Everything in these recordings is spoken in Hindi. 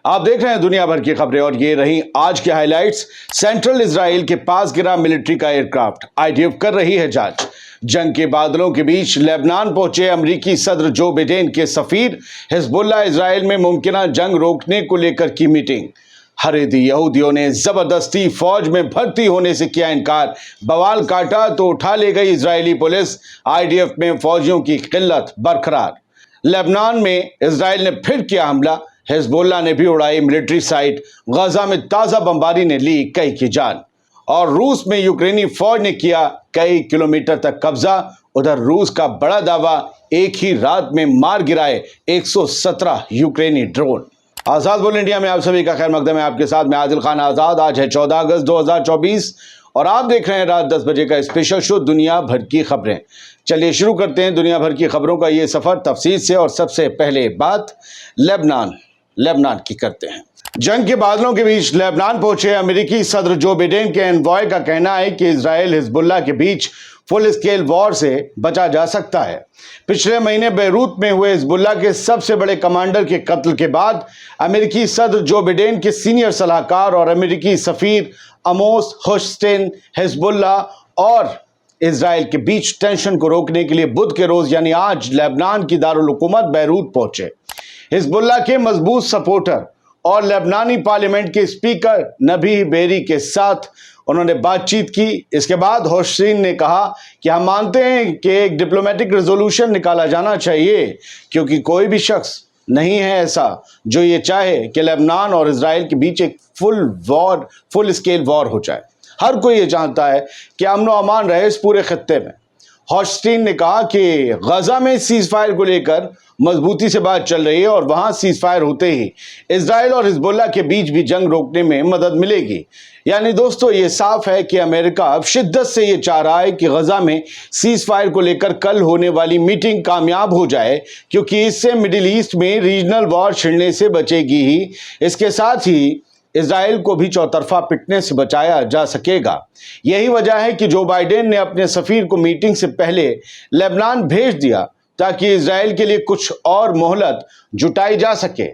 आप देख रहे हैं दुनिया भर की खबरें और ये रही आज की हाइलाइट्स। सेंट्रल इजराइल के पास गिरा मिलिट्री का एयरक्राफ्ट, आईडीएफ कर रही है जांच। जंग के बादलों के बीच लेबनान पहुंचे अमेरिकी सदर जो बिडेन के सफीर। हिजबुल्लाह इजराइल में मुमकिन जंग रोकने को लेकर की मीटिंग। हरेदी यहूदियों ने जबरदस्ती फौज में भर्ती होने से किया इनकार। बवाल काटा तो उठा ले गई इजरायली पुलिस। आईडीएफ में फौजियों की किल्लत बरकरार। लेबनान में इजराइल ने फिर किया हमला। हिजबुल्लाह ने भी उड़ाई मिलिट्री साइट। गजा में ताजा बमबारी ने ली कई की जान। और रूस में यूक्रेनी फौज ने किया कई किलोमीटर तक कब्जा। उधर रूस का बड़ा दावा, एक ही रात में मार गिराए 117 यूक्रेनी ड्रोन। आजाद बोल इंडिया में आप सभी का खैर मकदम है। आपके साथ मैं आदिल खान आजाद। आज है 14 अगस्त 2024 और आप देख रहे हैं रात 10 बजे का स्पेशल शो दुनिया भर की खबरें। चलिए शुरू करते हैं दुनिया भर की खबरों का ये सफर तफसील से। और सबसे पहले बात लेबनान की करते हैं। जंग के बादलों के बीच लेबनान पहुंचे अमेरिकी सदर जो बिडेन के एनवॉय का कहना है कि इजराइल हिजबुल्लाह के बीच फुल स्केल वॉर से बचा जा सकता है। पिछले महीने बेरूत में हुए हिजबुल्लाह के सबसे बड़े कमांडर के कत्ल के बाद अमेरिकी सदर जो बिडेन के सीनियर सलाहकार और अमेरिकी सफीर अमोस होचस्टेन हिजबुल्लाह और इजराइल के बीच टेंशन को रोकने के लिए बुध के रोज यानी आज लेबनान की दारुल हुकूमत बेरूत पहुंचे। हिजबुल्लाह के मजबूत सपोर्टर और लेबनानी पार्लियामेंट के स्पीकर नबी बेरी के साथ उन्होंने बातचीत की। इसके बाद होचस्टीन ने कहा कि हम मानते हैं कि एक डिप्लोमेटिक रेजोल्यूशन निकाला जाना चाहिए, क्योंकि कोई भी शख्स नहीं है ऐसा जो ये चाहे कि लेबनान और इजराइल के बीच एक फुल स्केल वॉर हो जाए। हर कोई ये चाहता है कि अमन और अमान रहे इस पूरे खित्ते में। होचस्टीन ने कहा कि गजा में सीज फायर को लेकर मजबूती से बात चल रही है और वहां सीज फायर होते ही इजराइल और हिजबुल्लाह के बीच भी जंग रोकने में मदद मिलेगी। यानी दोस्तों ये साफ है कि अमेरिका अब शिद्दत से ये चाह रहा है कि गजा में सीज फायर को लेकर कल होने वाली मीटिंग कामयाब हो जाए, क्योंकि इससे मिडिल ईस्ट में रीजनल वॉर छिड़ने से बचेगी ही। इसके साथ ही इजराइल को भी चौतरफा पिटने से बचाया जा सकेगा। यही वजह है कि जो बाइडेन ने अपने सफीर को मीटिंग से पहले लेबनान भेज दिया, ताकि इजराइल के लिए कुछ और मोहलत जुटाई जा सके,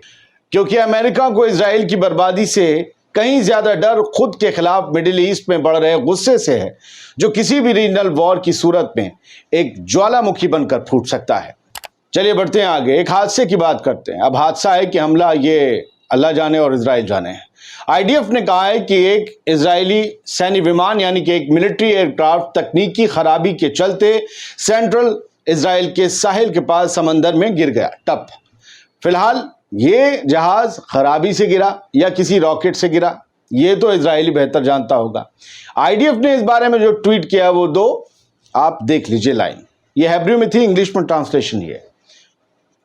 क्योंकि अमेरिका को इजराइल की बर्बादी से कहीं ज्यादा डर खुद के खिलाफ मिडिल ईस्ट में बढ़ रहे गुस्से से है, जो किसी भी रीजनल वॉर की सूरत में एक ज्वालामुखी बनकर फूट सकता है। चलिए बढ़ते हैं आगे, एक हादसे की बात करते हैं। अब हादसा है कि हमला ये अल्लाह जाने और इजराइल जाने हैं। आईडीएफ ने कहा है कि एक इजरायली सैन्य विमान यानी कि एक मिलिट्री एयरक्राफ्ट तकनीकी खराबी के चलते सेंट्रल इजराइल के साहिल के पास समंदर में गिर गया टप। फिलहाल ये जहाज खराबी से गिरा या किसी रॉकेट से गिरा, ये तो इजरायली बेहतर जानता होगा। आईडीएफ ने इस बारे में जो ट्वीट किया वो दो आप देख लीजिए लाइन। ये हिब्रू में थी, इंग्लिश में ट्रांसलेशन ये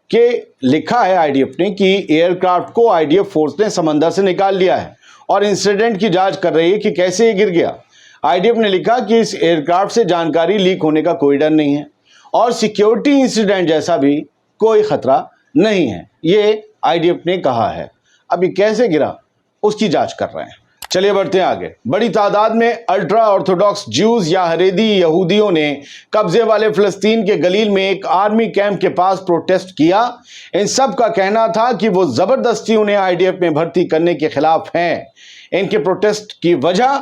कि लिखा है आईडीएफ ने कि एयरक्राफ्ट को आईडीएफ फोर्स ने समंदर से निकाल लिया है और इंसिडेंट की जांच कर रही है कि कैसे ये गिर गया। आईडीएफ ने लिखा कि इस एयरक्राफ्ट से जानकारी लीक होने का कोई डर नहीं है और सिक्योरिटी इंसिडेंट जैसा भी कोई खतरा नहीं है, ये आईडीएफ ने कहा है। अभी कैसे गिरा उसकी जांच कर रहे हैं। चलिए बढ़ते हैं आगे। बड़ी तादाद में अल्ट्रा ऑर्थोडॉक्स ज्यूज या हरेदी यहूदियों ने कब्जे वाले फिलिस्तीन के गलील में एक आर्मी कैंप के पास प्रोटेस्ट किया। इन सब का कहना था कि वो जबरदस्ती उन्हें आईडीएफ में भर्ती करने के खिलाफ हैं। इनके प्रोटेस्ट की वजह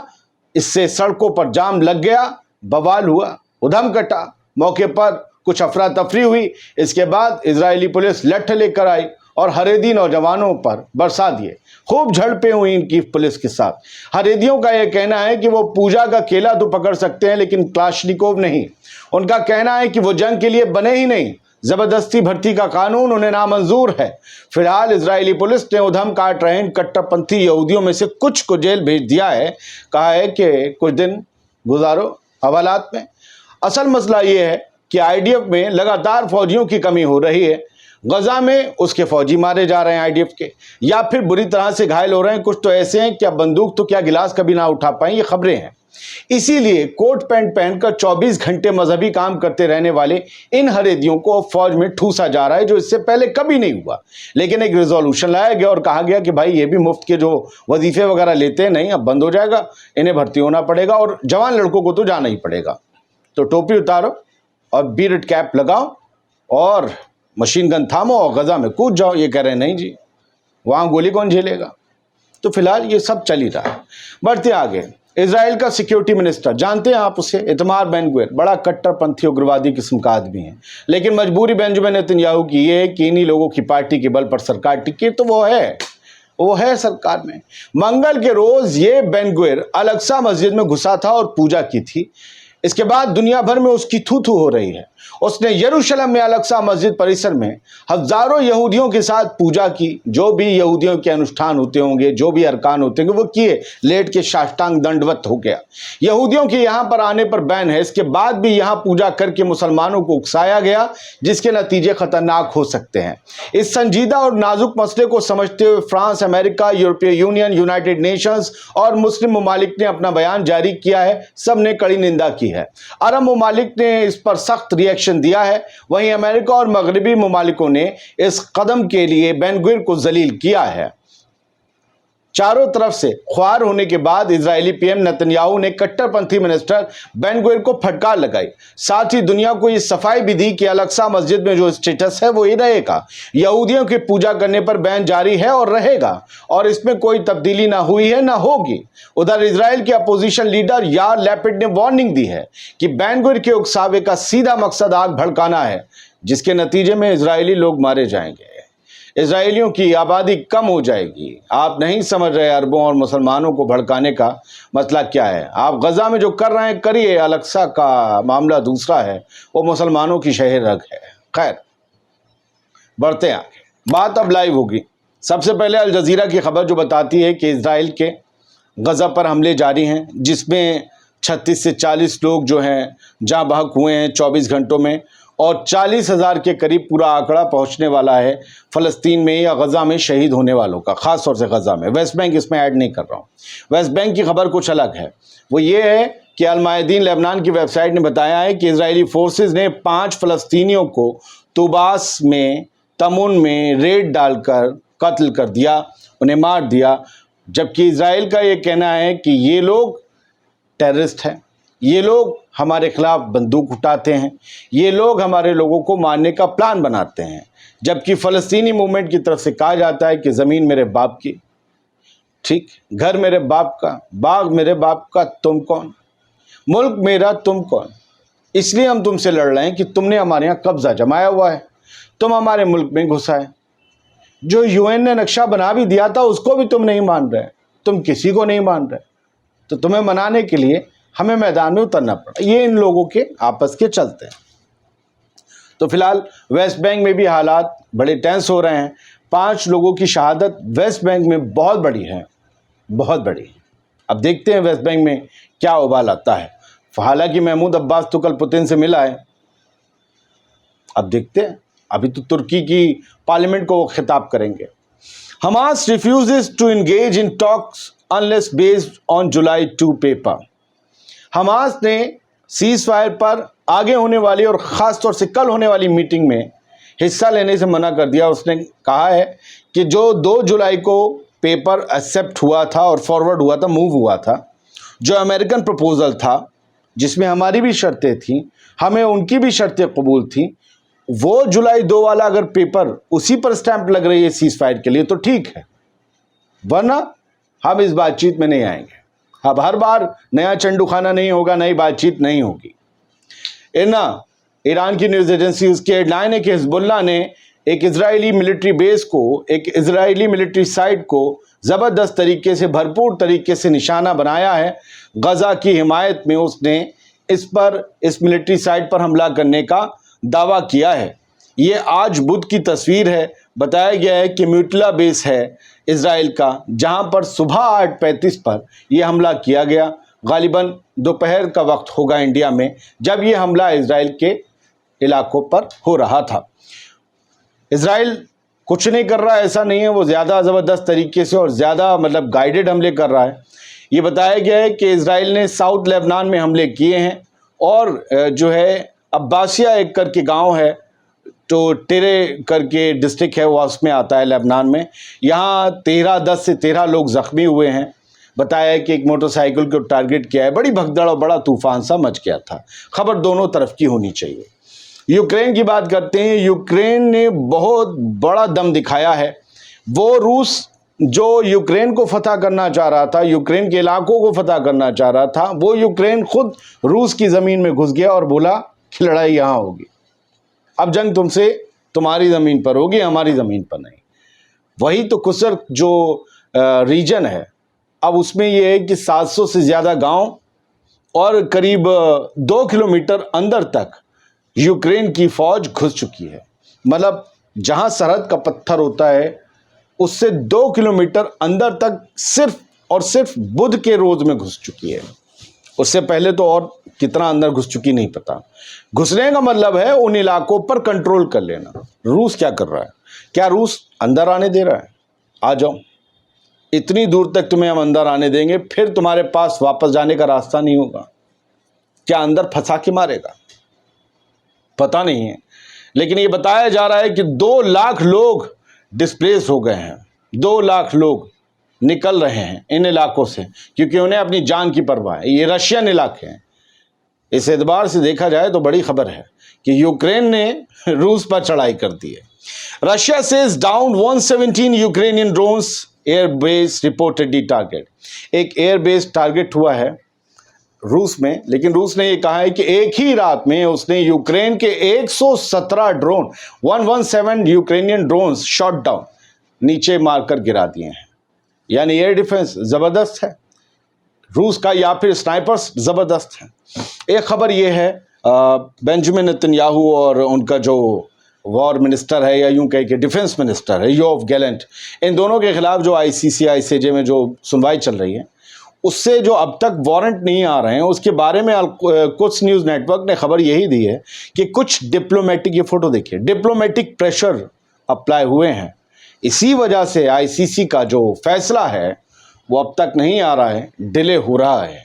इससे सड़कों पर जाम लग गया, बवाल हुआ, उधम कटा, मौके पर कुछ अफरा तफरी हुई। इसके बाद इजरायली पुलिस लठ लेकर आई और हरेदी नौजवानों पर बरसा दिए। खूब झड़पें हुई इनकी पुलिस के साथ। हरेदियों का यह कहना है कि वो पूजा का केला तो पकड़ सकते हैं लेकिन क्लाशनिकोव नहीं। उनका कहना है कि वो जंग के लिए बने ही नहीं, जबरदस्ती भर्ती का कानून उन्हें नामंजूर है। फिलहाल इजरायली पुलिस ने उधम काट रहे इन कट्टरपंथी यहूदियों में से कुछ को जेल भेज दिया है। कहा है कि कुछ दिन गुजारो हवालात में। असल मसला ये है कि आईडीएफ में लगातार फौजियों की कमी हो रही है। गजा में उसके फौजी मारे जा रहे हैं आईडीएफ के, या फिर बुरी तरह से घायल हो रहे हैं। कुछ तो ऐसे हैं क्या बंदूक तो क्या गिलास कभी ना उठा पाए, ये खबरें हैं। इसीलिए कोट पैंट पहनकर 24 घंटे मजहबी काम करते रहने वाले इन हरेदियों को फौज में ठूसा जा रहा है, जो इससे पहले कभी नहीं हुआ। लेकिन एक रिजोल्यूशन लाया गया और कहा गया कि भाई ये भी मुफ्त के जो वजीफे वगैरह लेते हैं, नहीं अब बंद हो जाएगा, इन्हें भर्ती होना पड़ेगा और जवान लड़कों को तो जाना ही पड़ेगा। तो टोपी उतारो और बीरेट कैप लगाओ और मशीन गन थामो और गजा में कूद जाओ। ये कह रहे हैं नहीं जी, वहाँ गोली कौन झेलेगा? तो फिलहाल ये सब चल ही रहा है। बढ़ते आगे, इजराइल का सिक्योरिटी मिनिस्टर, जानते हैं आप उसे, इतमार बेन ग्विर, बड़ा कट्टरपंथी उग्रवादी किस्म का आदमी है, लेकिन मजबूरी बेंजामिन नेतन्याहू की ये है कि इन्हीं लोगों की पार्टी के बल पर सरकार टिकी, तो वो है सरकार में। मंगल के रोज ये बेन ग्विर अल-अक्सा मस्जिद में घुसा था और पूजा की थी। इसके बाद दुनिया भर में उसकी थू थू हो रही है। उसने यरूशलेम में अल-अक्सा मस्जिद परिसर में हजारों यहूदियों के साथ पूजा की। जो भी यहूदियों के अनुष्ठान होते होंगे, जो भी अरकान होते होंगे, वो किए, लेट के साष्टांग दंडवत हो गया। यहूदियों के यहाँ पर आने पर बैन है। इसके बाद भी यहाँ पूजा करके मुसलमानों को उकसाया गया, जिसके नतीजे खतरनाक हो सकते हैं। इस संजीदा और नाजुक मसले को समझते हुए फ्रांस, अमेरिका, यूरोपीय यूनियन, यूनाइटेड नेशंस और मुस्लिम ममालिक ने अपना बयान जारी किया है। सबने कड़ी निंदा की है। अरब ममालिक ने इस पर सख्त रिएक्शन दिया है। वहीं अमेरिका और मगरबी ममालिकों ने इस कदम के लिए बेन ग्विर को जलील किया है। चारों तरफ से ख्वार होने के बाद इजरायली पीएम नेतन्याहू ने कट्टरपंथी मिनिस्टर बेन ग्विर को फटकार लगाई। साथ ही दुनिया को ये सफाई भी दी कि अल-अक्सा मस्जिद में जो स्टेटस है वो ही रहेगा। यहूदियों की पूजा करने पर बैन जारी है और रहेगा, और इसमें कोई तब्दीली ना हुई है ना होगी। उधर इजराइल के अपोजिशन लीडर यार लैपिड ने वार्निंग दी है कि बेन ग्विर के उकसावे का सीधा मकसद आग भड़काना है, जिसके नतीजे में इजरायली लोग मारे जाएंगे, इजरायलियों की आबादी कम हो जाएगी। आप नहीं समझ रहे अरबों और मुसलमानों को भड़काने का मसला क्या है। आप गजा में जो कर रहे हैं करिए, अल-अक्सा का मामला दूसरा है, वो मुसलमानों की शहर है। खैर, बढ़ते हैं आगे। बात अब लाइव होगी। सबसे पहले अल जजीरा की खबर जो बताती है कि इजराइल के गजा पर हमले जारी हैं, जिसमें 36 से 40 लोग जो हैं जाँ बहक हुए हैं 24 घंटों में, और 40,000 के करीब पूरा आंकड़ा पहुंचने वाला है फ़लस्तीन में या गज़ा में शहीद होने वालों का, ख़ास तौर से गज़ा में। वेस्ट बैंक इसमें ऐड नहीं कर रहा हूँ। वेस्ट बैंक की खबर कुछ अलग है। वो ये है कि अल-मायदीन लेबनान की वेबसाइट ने बताया है कि इजरायली फोर्सेस ने 5 फ़लस्तीनियों को तुबास में, तमुन में रेड डालकर कत्ल कर दिया, उन्हें मार दिया। जबकि इजराइल का ये कहना है कि ये लोग टेररिस्ट हैं, ये लोग हमारे खिलाफ बंदूक उठाते हैं, ये लोग हमारे लोगों को मारने का प्लान बनाते हैं। जबकि फ़लस्तीनी मूवमेंट की तरफ से कहा जाता है कि ज़मीन मेरे बाप की, ठीक, घर मेरे बाप का, बाग मेरे बाप का, तुम कौन, मुल्क मेरा, तुम कौन। इसलिए हम तुमसे लड़ रहे हैं कि तुमने हमारे यहाँ कब्जा जमाया हुआ है, तुम हमारे मुल्क में घुसा है। जो यूएन ने नक्शा बना भी दिया था उसको भी तुम नहीं मान रहे, तुम किसी को नहीं मान रहे, तो तुम्हें मनाने के लिए हमें मैदान में उतरना पड़ा। ये इन लोगों के आपस के चलते हैं। तो फिलहाल वेस्ट बैंक में भी हालात बड़े टेंस हो रहे हैं। 5 लोगों की शहादत वेस्ट बैंक में बहुत बड़ी है, बहुत बड़ी। अब देखते हैं वेस्ट बैंक में क्या उबाल आता है। हालांकि महमूद अब्बास तो कल पुतिन से मिला है, अब देखते हैं। अभी तो तुर्की की पार्लियामेंट को वो खिताब करेंगे। Hamas refuses to engage in talks unless based on July 2 paper. Hamas ने सीज फायर पर आगे होने वाली और ख़ास तौर से कल होने वाली मीटिंग में हिस्सा लेने से मना कर दिया। उसने कहा है कि जो 2 जुलाई को पेपर एक्सेप्ट हुआ था और फॉरवर्ड हुआ था, मूव हुआ था, जो अमेरिकन प्रपोज़ल था जिसमें हमारी भी शर्तें थीं, हमें उनकी भी शर्तें कबूल थीं, वो जुलाई 2 वाला अगर पेपर उसी पर स्टैंप लग रही है सीज फायर के लिए तो ठीक है, वरना हम इस बातचीत में नहीं आएंगे। अब हर बार नया चंडू खाना नहीं होगा, नई बातचीत नहीं होगी। ईरान की न्यूज़ एजेंसी, उसकी हेडलाइन है कि हिजबुल्लाह ने एक इजरायली मिलिट्री बेस को, एक इजरायली मिलिट्री साइट को ज़बरदस्त तरीके से, भरपूर तरीके से निशाना बनाया है। गज़ा की हिमायत में उसने इस मिलिट्री साइट पर हमला करने का दावा किया है। ये आज बुध की तस्वीर है। बताया गया है कि म्यूटला बेस है इजराइल का, जहां पर सुबह 8:35 पर यह हमला किया गया। गालिबन दोपहर का वक्त होगा इंडिया में जब यह हमला इजराइल के इलाकों पर हो रहा था। इजराइल कुछ नहीं कर रहा, ऐसा नहीं है, वो ज़्यादा ज़बरदस्त तरीके से और ज़्यादा गाइडेड हमले कर रहा है। ये बताया गया है कि इजराइल ने साउथ लेबनान में हमले किए हैं, और जो है अब्बासिया एक करके गांव है, तो टेरे करके डिस्ट्रिक्ट है, वो उसमें आता है लेबनान में। यहाँ 10 से 13 लोग ज़ख्मी हुए हैं। बताया है कि एक मोटरसाइकिल को टारगेट किया है। बड़ी भगदड़ और बड़ा तूफान सा मच गया था। खबर दोनों तरफ की होनी चाहिए। यूक्रेन की बात करते हैं। यूक्रेन ने बहुत बड़ा दम दिखाया है। वो रूस जो यूक्रेन को फतह करना चाह रहा था, यूक्रेन के इलाकों को फतह करना चाह रहा था, वो यूक्रेन खुद रूस की ज़मीन में घुस गया और बोला कि लड़ाई यहाँ होगी, अब जंग तुमसे तुम्हारी ज़मीन पर होगी, हमारी ज़मीन पर नहीं। वही तो कुसर जो रीजन है, अब उसमें ये है कि 700 से ज़्यादा गांव और करीब 2 किलोमीटर अंदर तक यूक्रेन की फौज घुस चुकी है। मतलब जहां सरहद का पत्थर होता है उससे 2 किलोमीटर अंदर तक सिर्फ और सिर्फ बुध के रोज में घुस चुकी है। उससे पहले तो और कितना अंदर घुस चुकी नहीं पता। घुसने का मतलब है उन इलाकों पर कंट्रोल कर लेना। रूस क्या कर रहा है? क्या रूस अंदर आने दे रहा है? आ जाओ, इतनी दूर तक तुम्हें हम अंदर आने देंगे, फिर तुम्हारे पास वापस जाने का रास्ता नहीं होगा। क्या अंदर फंसा के मारेगा? पता नहीं है, लेकिन ये बताया जा रहा है कि 2 लाख लोग डिस्प्लेस हो गए हैं। 2 लाख लोग निकल रहे हैं इन इलाकों से क्योंकि उन्हें अपनी जान की परवाह है। ये रशियन इलाके हैं। इस एतबार से देखा जाए तो बड़ी खबर है कि यूक्रेन ने रूस पर चढ़ाई कर दी है। Russia says down 117 Ukrainian drones, air base reportedly target. एक एयर बेस टारगेट हुआ है रूस में, लेकिन रूस ने ये कहा है कि एक ही रात में उसने यूक्रेन के 117 drone 117 Ukrainian drones shot down, नीचे मारकर गिरा दिए हैं। यानी एयर डिफेंस जबरदस्त है रूस का, या फिर स्नाइपर्स जबरदस्त है। एक खबर ये है बेंजामिन नेतन्याहू और उनका जो वॉर मिनिस्टर है, या यूं कह के डिफेंस मिनिस्टर है, योव गैलेंट, इन दोनों के खिलाफ जो ICC ICJ में जो सुनवाई चल रही है उससे जो अब तक वारंट नहीं आ रहे हैं, उसके बारे में कुछ न्यूज़ नेटवर्क ने खबर यही दी है कि कुछ डिप्लोमेटिक, ये फोटो देखिए, डिप्लोमेटिक प्रेशर अप्लाई हुए हैं। इसी वजह से ICC का जो फैसला है वो अब तक नहीं आ रहा है, डिले हो रहा है।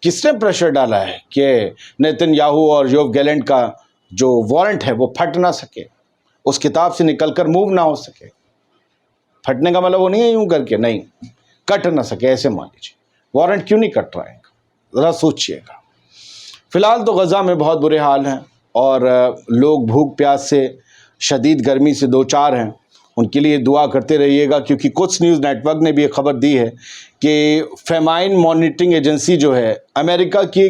किसने प्रेशर डाला है कि नेतन्याहू और योव गैलेंट का जो वारंट है वो फट ना सके, उस किताब से निकलकर मूव ना हो सके। फटने का मतलब वो नहीं है यूं करके, नहीं, कट ना सके, ऐसे मान लीजिए। वारंट क्यों नहीं कट रहा है, ज़रा सोचिएगा। फिलहाल तो गज़ा में बहुत बुरे हाल हैं और लोग भूख प्यास से, शदीद गर्मी से दो चार हैं। उनके लिए दुआ करते रहिएगा, क्योंकि कुछ न्यूज़ नेटवर्क ने भी एक खबर दी है कि फेमाइन मॉनिटरिंग एजेंसी जो है, अमेरिका की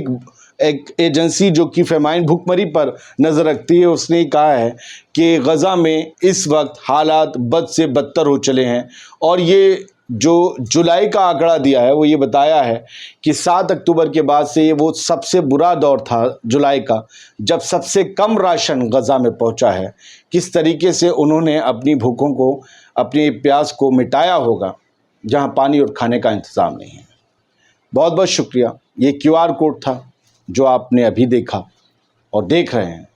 एक एजेंसी जो कि फेमाइन भूखमरी पर नज़र रखती है, उसने कहा है कि गज़ा में इस वक्त हालात बद से बदतर हो चले हैं। और ये जो जुलाई का आंकड़ा दिया है वो ये बताया है कि 7 अक्टूबर के बाद से ये वो सबसे बुरा दौर था जुलाई का, जब सबसे कम राशन गज़ा में पहुंचा है। किस तरीके से उन्होंने अपनी भूखों को, अपनी प्यास को मिटाया होगा जहां पानी और खाने का इंतज़ाम नहीं है। बहुत बहुत शुक्रिया। ये QR कोड था जो आपने अभी देखा और देख रहे हैं,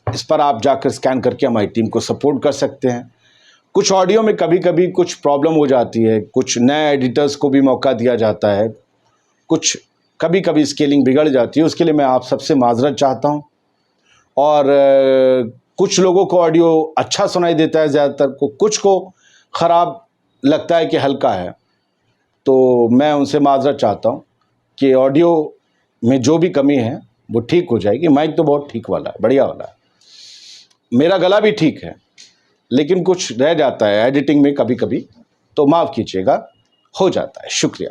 इस पर आप जाकर स्कैन करके हमारी टीम को सपोर्ट कर सकते हैं। कुछ ऑडियो में कभी कभी कुछ प्रॉब्लम हो जाती है, कुछ नए एडिटर्स को भी मौका दिया जाता है, कुछ कभी कभी स्केलिंग बिगड़ जाती है, उसके लिए मैं आप सबसे माजरत चाहता हूं। और कुछ लोगों को ऑडियो अच्छा सुनाई देता है, ज़्यादातर को, कुछ को ख़राब लगता है कि हल्का है, तो मैं उनसे माजरत चाहता हूं कि ऑडियो में जो भी कमी है वो ठीक हो जाएगी। माइक तो बहुत ठीक वाला है, बढ़िया वाला है, मेरा गला भी ठीक है, लेकिन कुछ रह जाता है एडिटिंग में कभी कभी, तो माफ़ कीजिएगा, हो जाता है। शुक्रिया।